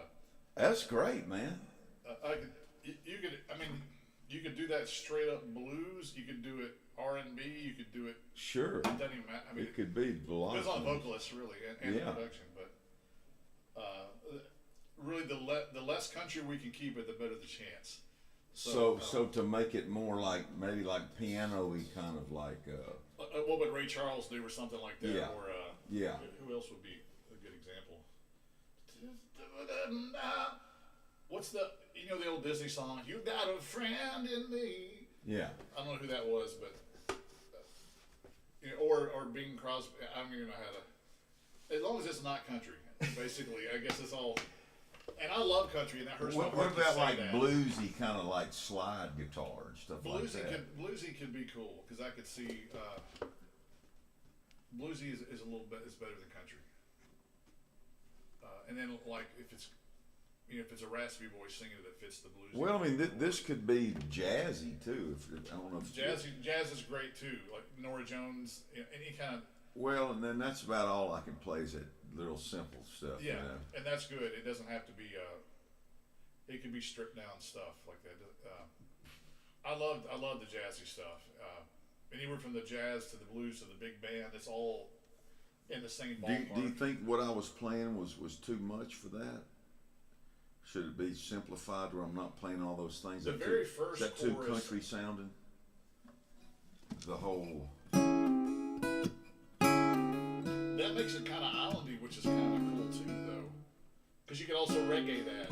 That's great, man. You could, I mean, you could do that straight up blues. You could do it R&B. You could do it. Sure. It doesn't even matter. I mean, It could be a lot. depends on of the things. vocalist really and the Yeah. production, but really the less country we can keep it, the better the chance. So to make it more like maybe like piano-y kind of like What would Ray Charles do or something like that? Yeah. Or yeah. who else would be a good example? What's the the old Disney song? You got a friend in me. Yeah. I don't know who that was, but or Bing Crosby. I don't even know how to. As long as it's not country, basically, I guess it's all. And I love country, and that hurts my What heart to about say like that. bluesy kind of like slide guitar and stuff like that? Bluesy could be cool because I could see bluesy is a little bit is better than country. And then like if it's a raspy voice singing it, that fits the bluesy. Well, I mean, this could be jazzy too. I don't know if Jazz is great too, like Norah Jones, any kind of. Well, and then that's about all I can play is that little simple stuff. Yeah, You know? and that's good. It doesn't have to be. It can be stripped down stuff like that. I love the jazzy stuff. Anywhere from the jazz to the blues to the big band, it's all in the same ballpark. Do you think what I was playing was too much for that? Should it be simplified where I'm not playing all those things? The very first is that too chorus- country sounding? The whole. That makes it kind of islandy, which is kind of cool too, though, because you can also reggae that.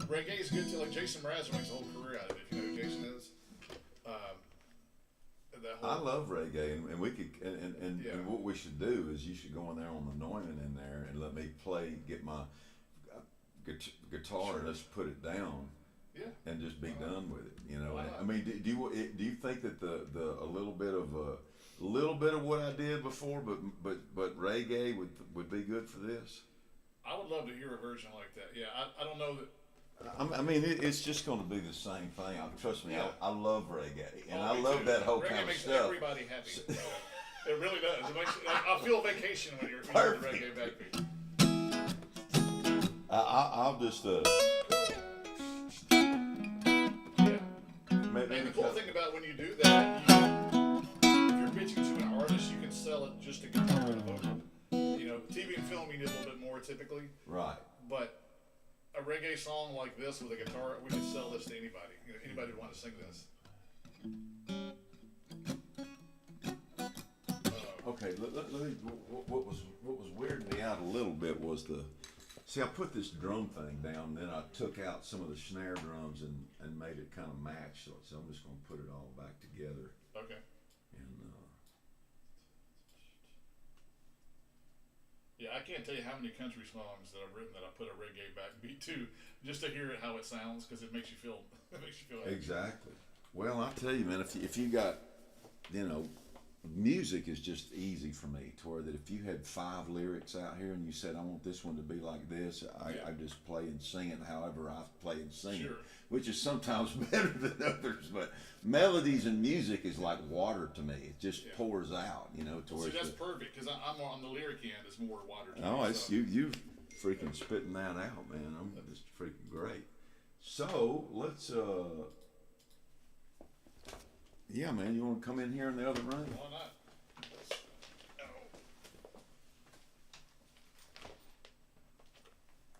Reggae is good too. Like Jason Mraz makes a whole career out of it. If you know who Jason is, I love reggae, and we could, and Yeah. what we should do is you should go in there on the Neumann in there and let me get my guitar and just put it down. Yeah. And just be done with it, you know. Why And, not? I mean, do you think that a little bit of what I did before, but reggae would be good for this? I would love to hear a version like that. Yeah, I don't know that. I mean, it's just going to be the same thing. Trust me, Yeah. I love reggae, and Oh, I me love too. that whole Reggae kind of makes stuff. everybody happy. Yeah. It really does. It makes, I feel vacation when you're the Perfect. reggae backbeat. I'll just Yeah. maybe And the cool thing about when you do that, if you're pitching to an artist, you can sell it just a guitar and a vocal. TV and film you need a little bit more typically, right. but a reggae song like this with a guitar, we could sell this to anybody. Anybody would want to sing this. Okay, let me. What was weirding me out a little bit was see, I put this drum thing down, then I took out some of the snare drums and made it kind of match. So I'm just going to put it all back together. Okay. And Yeah, I can't tell you how many country songs that I've written that I put a reggae backbeat to, just to hear it how it sounds, because it makes you feel happy. exactly. Well, I tell you, man, if you got, music is just easy for me. To where that if you had 5 lyrics out here and you said I want this one to be like this, I just play and sing it however I play and sing it, Sure. which is sometimes better than others. But melodies and music is like water to me. It just pours out, To where See, that's it's perfect, because I'm on the lyric end. It's more water. To oh, me, it's so. you freaking spitting that out, man. I'm just freaking great. So let's yeah, man. You want to come in here in the other room? Why not?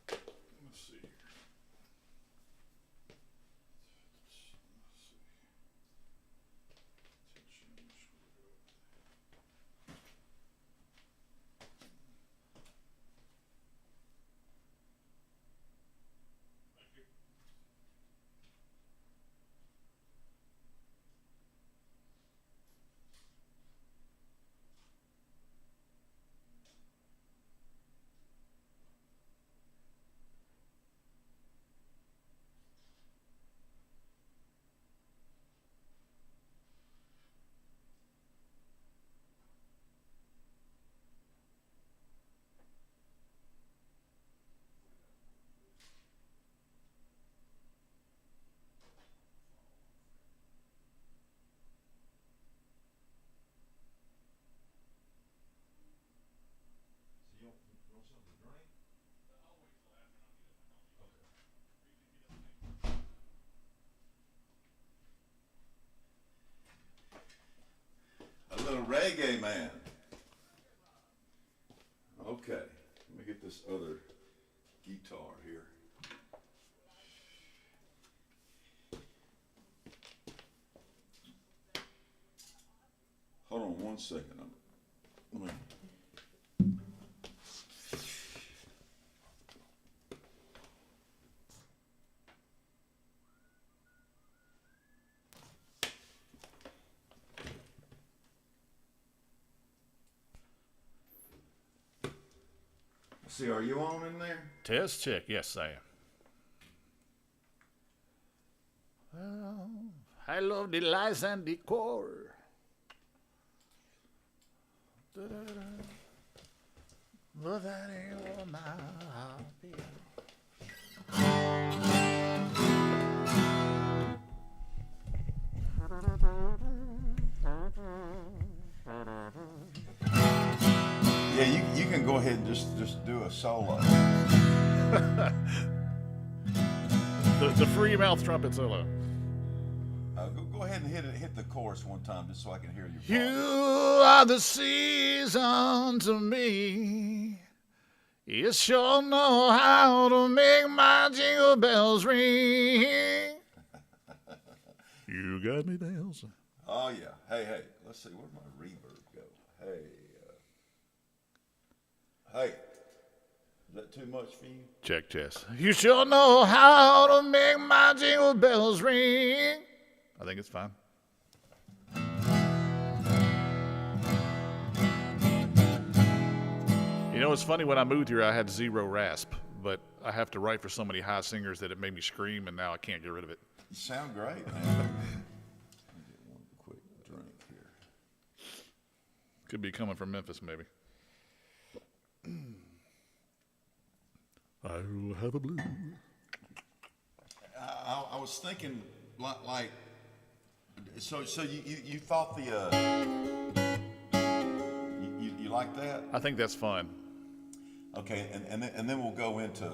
Let's see here. reggae man. Okay, let me get this other guitar here. Hold on one second. Let me. See, are you on in there? Test check. Yes, I am. Well, I love the lights and decor. But that ain't what my heart feels. Yeah, you can go ahead and just do a solo. The free mouth trumpet solo. Go ahead and hit the chorus one time just so I can hear your You voice. are the season to me. You sure know how to make my jingle bells ring. You got me dancing. Oh yeah. Hey, let's see, where'd my reverb go? Hey, is that too much for you? Check chest. You sure know how to make my jingle bells ring. I think it's fine. You know, it's funny, when I moved here, I had 0 rasp, but I have to write for so many high singers that it made me scream, and now I can't get rid of it. You sound great, man. Let me get one quick drink here. Could be coming from Memphis, maybe. I'll have a blue. I was thinking, like, so you thought the, you like that? I think that's fun. Okay, and then we'll go into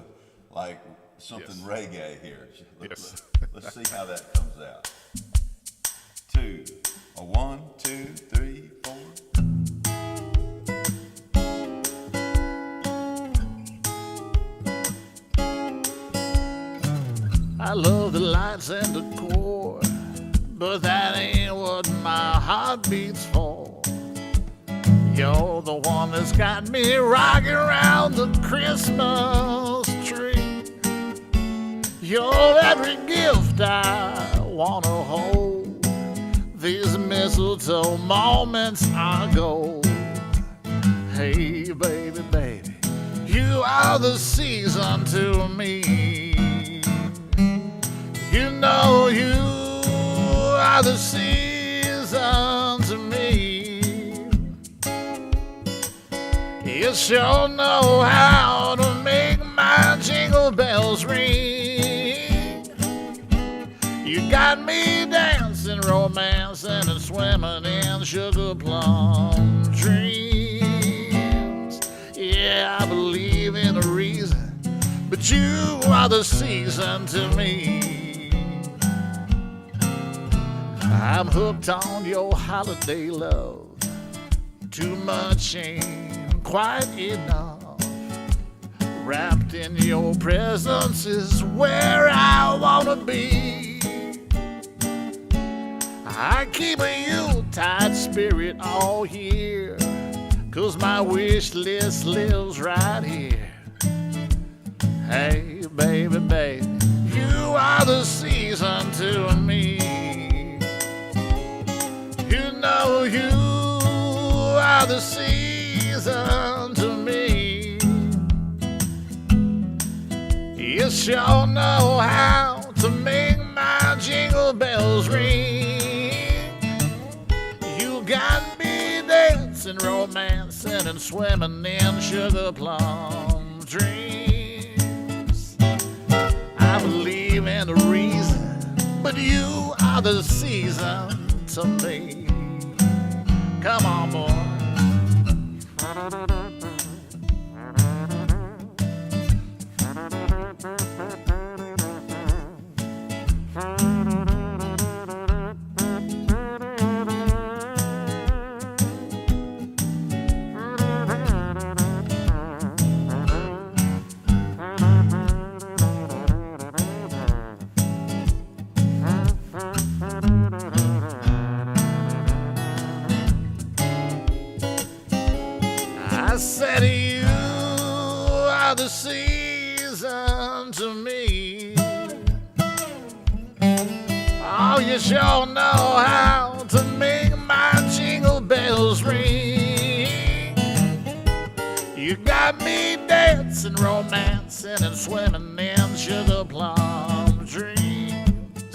like something Yes. reggae here. Yes. Let's see how that comes out. 1, 2, 3, 4. I love the lights and the core, but that ain't what my heart beats for. You're the one that's got me rocking around the Christmas tree. You're every gift I wanna hold. These mistletoe moments are gold. Hey, baby, baby, you are the season to me. You know you are the season to me. You sure know how to make my jingle bells ring. You got me dancing, romancing, and swimming in sugar plum dreams. Yeah, I believe in a reason, but you are the season to me. I'm hooked on your holiday love. Too much ain't quite enough. Wrapped in your presence is where I wanna be. I keep a Yuletide spirit all year, 'cause my wish list lives right here. Hey, baby, baby, you are the season to me. You know you are the season to me. You sure know how to make my jingle bells ring. You got me dancing, romancing, and swimming in sugar plum dreams. I believe in a reason, but you are the season to me. Come on, boy. Oh, you sure know how to make my jingle bells ring. You got me dancing, romancing, and swimming in sugar plum dreams.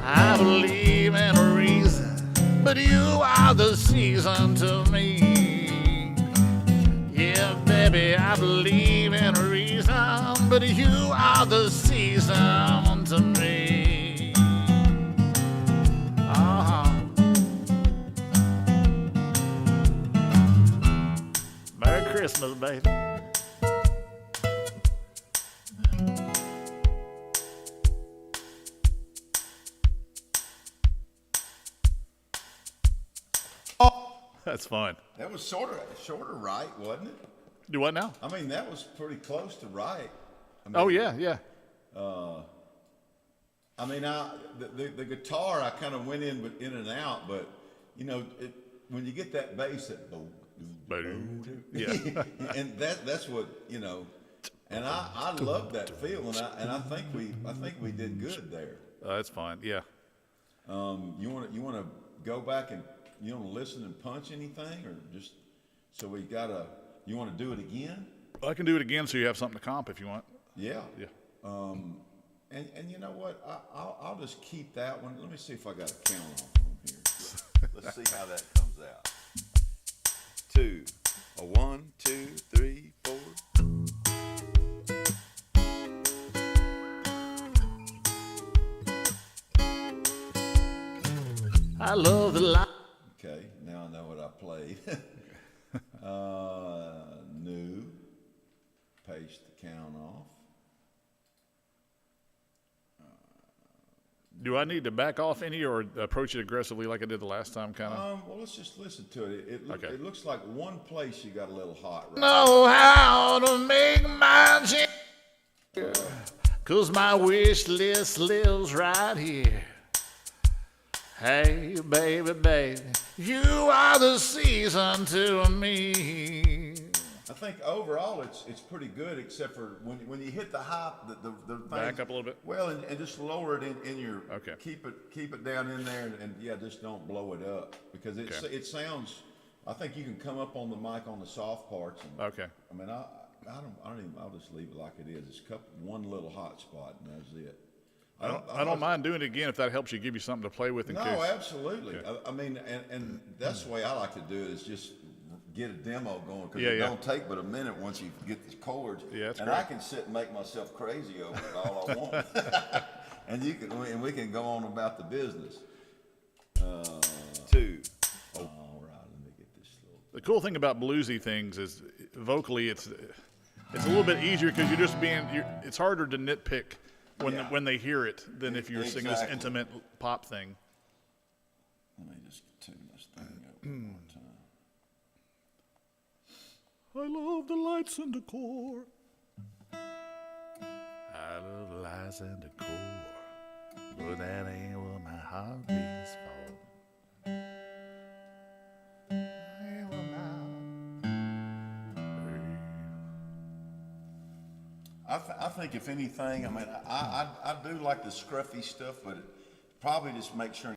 I believe in reason, but you are the season to me. Yeah, baby, I believe in reason, but you are the season to me. Merry Christmas, baby. That's fun. That was shorter right, wasn't it? Do what now? I mean, that was pretty close to right. I mean, Oh, yeah, yeah. I mean, the guitar, I kind of went in and out, but you know, when you get that bass, that Yeah. and that's what, you know, and I love that feel, and I think we did good there. That's fine. Yeah. You want to go back and you want to listen and punch anything, or just so we gotta. You want to do it again? I can do it again so you have something to comp if you want. Yeah. Yeah. And you know what? I'll just keep that one. Let me see if I got a count off on here. Let's see how that comes out. 2, 1, 2, 3, 4. I love the light. Okay, now I know what I played. New. Paste the count off. Do I need to back off any or approach it aggressively like I did the last time, kind of? Well, let's just listen to it. Okay. It looks like one place you got a little hot right Know how to make my jingle, 'cause my wish list lives right here. Hey, baby, baby, you are the season to me. I think overall it's pretty good, except for when you hit the high, the things, Back up a little bit. Well, and just lower it in your. Okay. Keep it down in there, and yeah, just don't blow it up because it sounds. I think you can come up on the mic on the soft parts. And, Okay. I mean, I don't even. I'll just leave it like it is. It's one little hot spot, and that's it. I don't mind doing it again if that helps you, give you something to play with in No, case. absolutely. Okay. I mean, and that's the way I like to do it, is just get a demo going, because Yeah, it yeah. don't take but a minute once you get the chords. Yeah, that's and great. I can sit and make myself crazy over it all I want. and we can go on about the business. 2. All right, let me get this little. The cool thing about bluesy things is vocally it's a little bit easier because it's harder to nitpick when they hear it than if you're singing this Exactly. intimate pop thing. Let me just tune this thing up one more time. I love the lights and decor. I love the lights and decor, but that ain't what my heart beats for. I think if anything, I mean, I do like the scruffy stuff, but it probably just make sure